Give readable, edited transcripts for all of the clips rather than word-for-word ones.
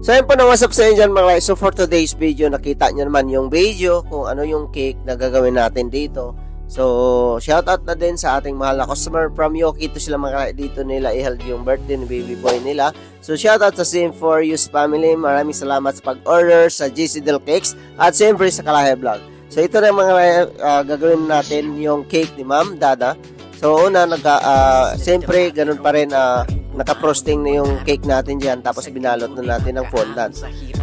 So yun po na, what's up sa inyo dyan mga guys. So for today's video, nakita nyo naman yung video kung ano yung cake na gagawin natin dito. So shoutout na din sa ating mahal na customer from Yoki. Ito sila mga guys, dito nila i-held yung birthday ni baby boy nila. So shoutout sa Sim for Use family. Maraming salamat sa pag-order sa GC Del Cakes at siyempre sa Kalahe Vlog. So ito na mga gagawin natin yung cake ni Ma'am Dada. So una, siyempre ganun pa rin, naka-frosting na yung cake natin dyan, tapos binalot na natin ng fondant.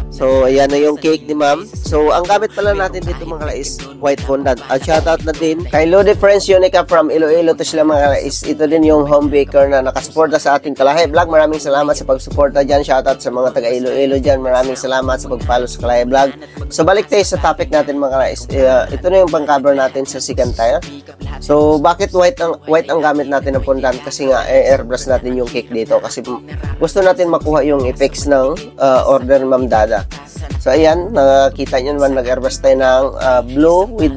So ayan na yung cake ni Ma'am. So ang gamit pala natin dito mga kala is white fondant. At shoutout na din kay Lodi Friends Unica from Iloilo. To sila mga kala is ito din yung home baker na nakasuporta sa ating Kalahe Vlog. Maraming salamat sa pagsuporta dyan. Shoutout sa mga taga Iloilo dyan. Maraming salamat sa pag-follow sa Kalahe Vlog. So balik tayo sa topic natin mga kala is ito na yung pang-cover natin sa second tile. So bakit white ang gamit natin ng fondant? Kasi nga airbrush natin yung cake dito kasi gusto natin makuha yung effects ng order ni Ma'am Dada. So ayan, nakita nyo naman, nag-airbrush tayo ng blue with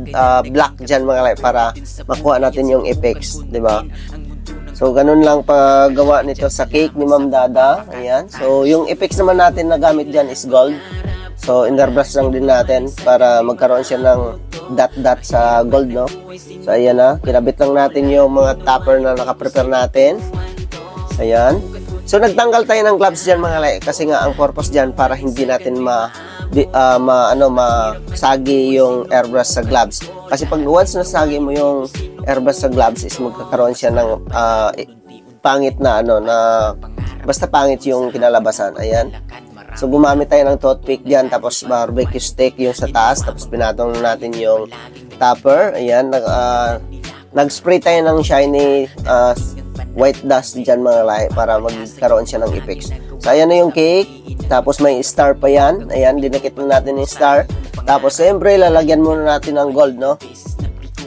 black dyan mga kalay para makuha natin yung effects, di ba? So ganun lang paggawa nito sa cake ni Ma'am Dada. Ayan, so yung effects naman natin na gamit dyan is gold. So in-airbrush lang din natin para magkaroon siya ng dot sa gold, no? So ayan na, kinabit lang natin yung mga topper na nakaprepare natin. Ayan. So nagtanggal tayo ng gloves diyan mga kalay kasi nga ang purpose diyan para hindi natin masagi yung airbrush sa gloves. Kasi pag once nasagi mo yung airbrush sa gloves is magkakaroon siya ng pangit na basta pangit yung kinalabasan. Ayan. So gumamit tayo ng toothpick diyan, tapos barbecue stick yung sa taas, tapos pinatong natin yung topper. Ayan, nag-spray tayo ng shiny white dust dyan mga kalay para magkaroon siya ng effects. So ayan na yung cake, tapos may star pa yan. Ayan, dinakit na natin yung star. Tapos siyempre lalagyan muna natin ng gold, no?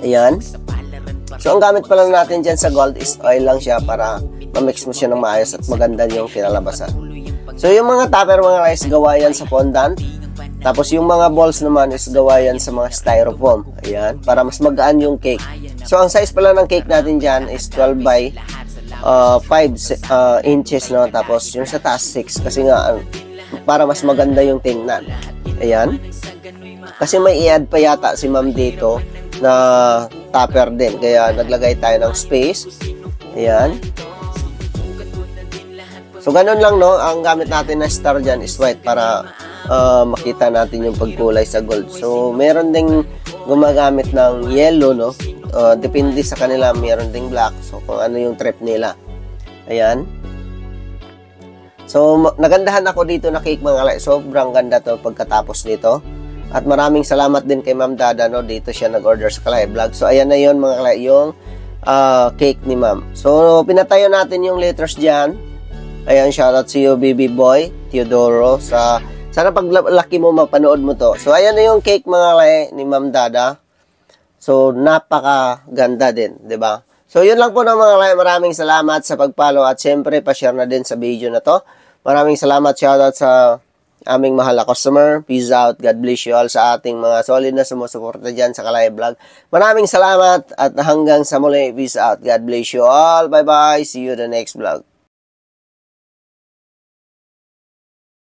Ayan. So ang gamit pa lang natin dyan sa gold is oil lang siya para ma-mix mo siya ng maayos at maganda yung kinalabasan. So yung mga topper mga guys, gawa yan sa fondant. Tapos yung mga balls naman is gawa yan sa mga styrofoam. Ayan, para mas magaan yung cake. So ang size pala ng cake natin dyan is 12 by 5 inches, no? Tapos yung sa taas 6 kasi nga para mas maganda yung tingnan. Ayan. Kasi may i-add pa yata si Ma'am dito na topper din. Kaya naglagay tayo ng space. Ayan. So ganun lang, no? Ang gamit natin na star dyan is white para makita natin yung pagkulay sa gold. So meron ding gumagamit ng yellow, no? Depende sa kanila, meron ding black. So kung ano yung trip nila. Ayan. So nagandahan ako dito na cake mga kalay. Sobrang ganda to pagkatapos nito. At maraming salamat din kay Ma'am Dada, no? Dito siya nag-order sa Kalahe Vlog. So ayan na yon mga kalay, yung cake ni Ma'am. So pinatayo natin yung letters dyan. Ayan, shoutout to you baby boy Teodoro. Sana paglaki mo mapanood mo to. So ayan na yung cake mga kalay ni Ma'am Dada. So napakaganda din, 'di ba? So yun lang po na mga kalay. Maraming salamat sa pag-follow at syempre pa-share na din sa video na to. Maraming salamat, shoutout sa aming mahal na customer. Peace out. God bless you all sa ating mga solid na sumusuporta dyan sa Kalahe Vlog. Maraming salamat at hanggang sa muli. Peace out. God bless you all. Bye bye. See you the next vlog.